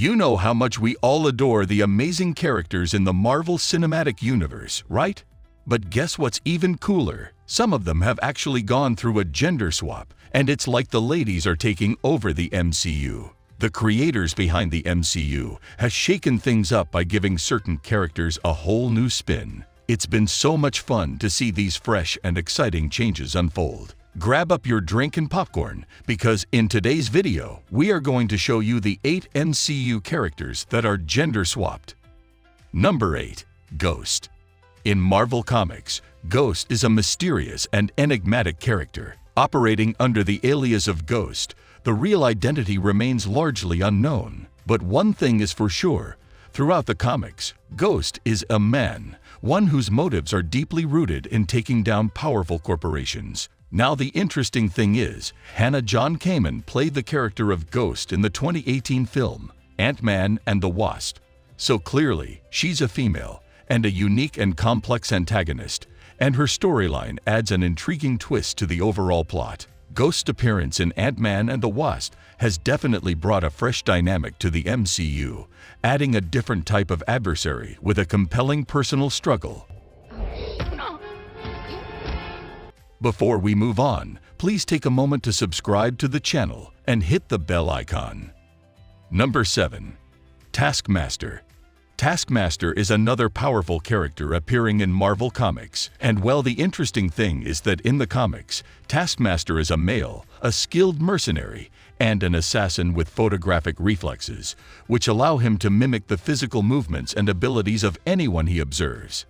You know how much we all adore the amazing characters in the Marvel Cinematic Universe, right? But guess what's even cooler? Some of them have actually gone through a gender swap, and it's like the ladies are taking over the MCU. The creators behind the MCU has shaken things up by giving certain characters a whole new spin. It's been so much fun to see these fresh and exciting changes unfold. Grab up your drink and popcorn, because in today's video, we are going to show you the 8 MCU characters that are gender swapped. Number 8. Ghost. In Marvel Comics, Ghost is a mysterious and enigmatic character. Operating under the alias of Ghost, the real identity remains largely unknown. But one thing is for sure, throughout the comics, Ghost is a man, one whose motives are deeply rooted in taking down powerful corporations. Now the interesting thing is, Hannah John Kamen played the character of Ghost in the 2018 film, Ant-Man and the Wasp. So clearly, she's a female, and a unique and complex antagonist, and her storyline adds an intriguing twist to the overall plot. Ghost's appearance in Ant-Man and the Wasp has definitely brought a fresh dynamic to the MCU, adding a different type of adversary with a compelling personal struggle. Before we move on, please take a moment to subscribe to the channel and hit the bell icon. Number 7. Taskmaster. Taskmaster is another powerful character appearing in Marvel Comics, and well, the interesting thing is that in the comics, Taskmaster is a male, a skilled mercenary, and an assassin with photographic reflexes, which allow him to mimic the physical movements and abilities of anyone he observes.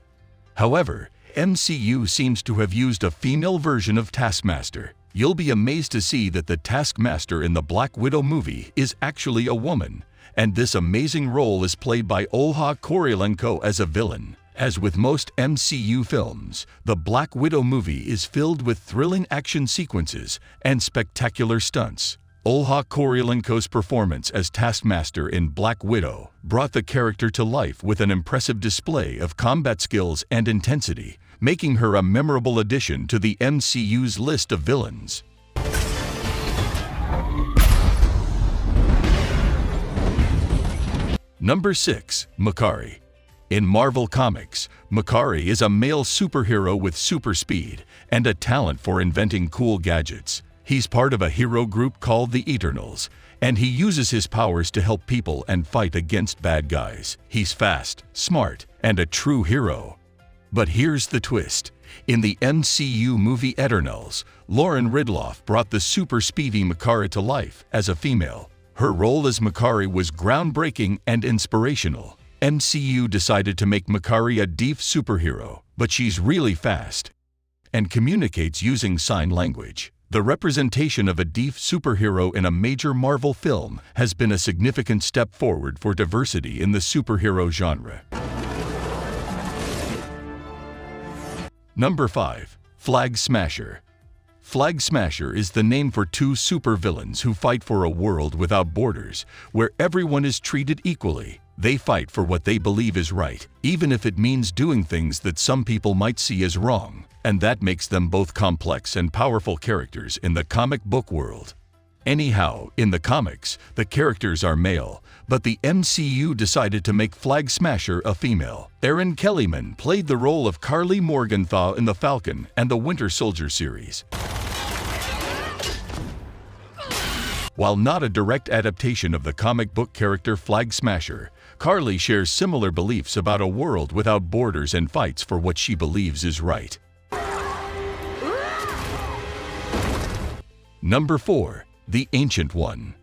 However, MCU seems to have used a female version of Taskmaster. You'll be amazed to see that the Taskmaster in the Black Widow movie is actually a woman, and this amazing role is played by Olha Kurylenko as a villain. As with most MCU films, the Black Widow movie is filled with thrilling action sequences and spectacular stunts. Olha Kurylenko's performance as Taskmaster in Black Widow brought the character to life with an impressive display of combat skills and intensity, making her a memorable addition to the MCU's list of villains. Number 6. Makkari. In Marvel Comics, Makkari is a male superhero with super speed and a talent for inventing cool gadgets. He's part of a hero group called the Eternals, and he uses his powers to help people and fight against bad guys. He's fast, smart, and a true hero. But here's the twist. In the MCU movie Eternals, Lauren Ridloff brought the super speedy Makkari to life as a female. Her role as Makkari was groundbreaking and inspirational. MCU decided to make Makkari a deaf superhero, but she's really fast and communicates using sign language. The representation of a deaf superhero in a major Marvel film has been a significant step forward for diversity in the superhero genre. Number 5. Flag Smasher. Flag Smasher is the name for two supervillains who fight for a world without borders, where everyone is treated equally. They fight for what they believe is right, even if it means doing things that some people might see as wrong. And that makes them both complex and powerful characters in the comic book world. Anyhow, in the comics, the characters are male, but the MCU decided to make Flag Smasher a female. Erin Kellyman played the role of Carly Morgenthau in The Falcon and the Winter Soldier series. While not a direct adaptation of the comic book character Flag Smasher, Carly shares similar beliefs about a world without borders and fights for what she believes is right. Number 4. The Ancient One.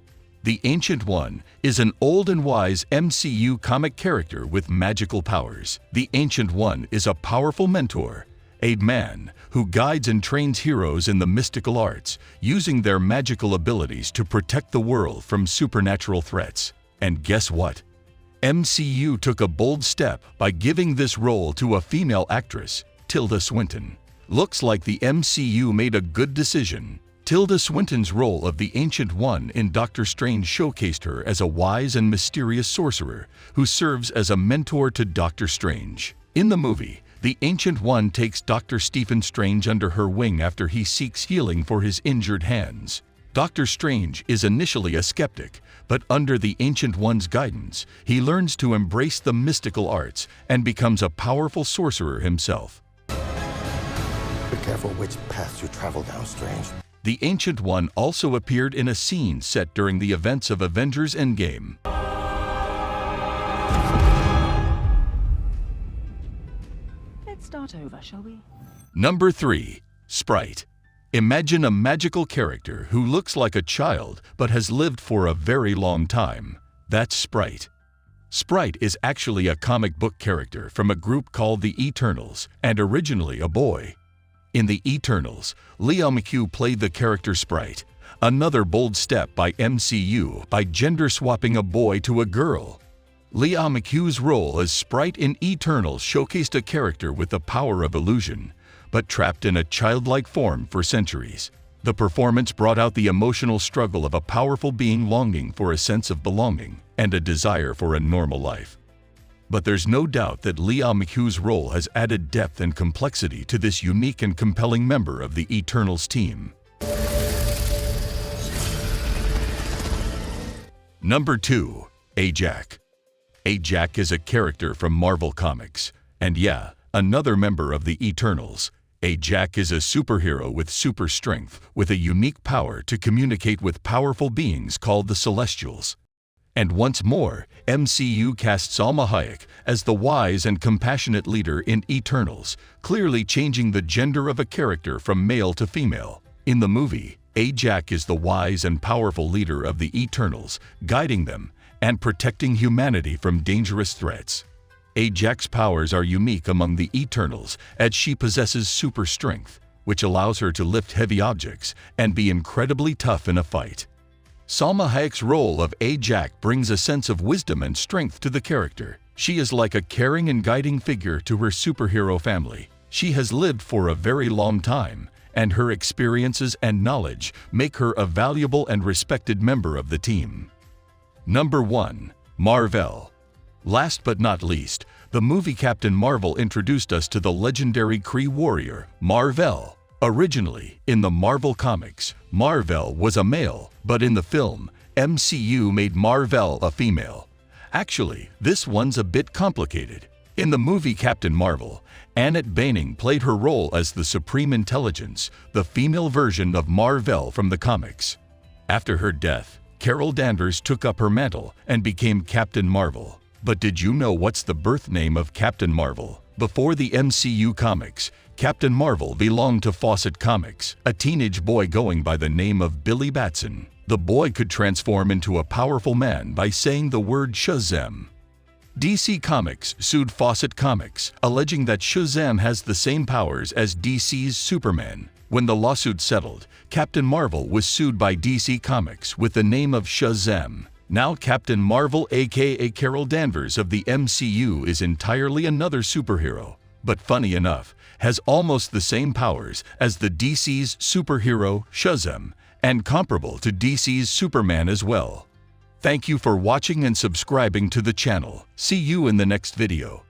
The Ancient One is an old and wise MCU comic character with magical powers. The Ancient One is a powerful mentor, a man who guides and trains heroes in the mystical arts, using their magical abilities to protect the world from supernatural threats. And guess what? MCU took a bold step by giving this role to a female actress, Tilda Swinton. Looks like the MCU made a good decision. Tilda Swinton's role of the Ancient One in Doctor Strange showcased her as a wise and mysterious sorcerer who serves as a mentor to Doctor Strange. In the movie, the Ancient One takes Dr. Stephen Strange under her wing after he seeks healing for his injured hands. Doctor Strange is initially a skeptic, But under the Ancient One's guidance, he learns to embrace the mystical arts and becomes a powerful sorcerer himself. Be careful which path you travel down, Strange. The Ancient One also appeared in a scene set during the events of Avengers Endgame. Let's start over, shall we? Number 3. Sprite. Imagine a magical character who looks like a child but has lived for a very long time. That's Sprite. Sprite is actually a comic book character from a group called the Eternals, and originally a boy. In the Eternals, Liam McHugh played the character Sprite, another bold step by MCU by gender-swapping a boy to a girl. Liam McHugh's role as Sprite in Eternals showcased a character with the power of illusion, but trapped in a childlike form for centuries. The performance brought out the emotional struggle of a powerful being longing for a sense of belonging and a desire for a normal life. But there's no doubt that Liam McHugh's role has added depth and complexity to this unique and compelling member of the Eternals team. Number 2. Ajax. Ajax is a character from Marvel Comics, and yeah, another member of the Eternals. Ajax is a superhero with super strength, with a unique power to communicate with powerful beings called the Celestials. And once more, MCU cast Salma Hayek as the wise and compassionate leader in Eternals, clearly changing the gender of a character from male to female. In the movie, Ajax is the wise and powerful leader of the Eternals, guiding them and protecting humanity from dangerous threats. Ajax's powers are unique among the Eternals as she possesses super strength, which allows her to lift heavy objects and be incredibly tough in a fight. Salma Hayek's role of Ajax brings a sense of wisdom and strength to the character. She is like a caring and guiding figure to her superhero family. She has lived for a very long time, and her experiences and knowledge make her a valuable and respected member of the team. Number 1. Mar-vell. Last but not least, the movie Captain Mar-vell introduced us to the legendary Kree warrior, Mar-vell. Originally, in the Marvel Comics, Mar-vell was a male, but in the film, MCU made Mar-vell a female. Actually, this one's a bit complicated. In the movie Captain Mar-vell, Annette Bening played her role as the Supreme Intelligence, the female version of Mar-vell from the comics. After her death, Carol Danvers took up her mantle and became Captain Mar-vell. But did you know what's the birth name of Captain Mar-vell? Before the MCU comics, Captain Mar-vell belonged to Fawcett Comics, a teenage boy going by the name of Billy Batson. The boy could transform into a powerful man by saying the word Shazam. DC Comics sued Fawcett Comics, alleging that Shazam has the same powers as DC's Superman. When the lawsuit settled, Captain Mar-vell was sued by DC Comics with the name of Shazam. Now Captain Mar-vell aka Carol Danvers of the MCU is entirely another superhero, but funny enough, has almost the same powers as the DC's superhero Shazam, and comparable to DC's Superman as well. Thank you for watching and subscribing to the channel. See you in the next video.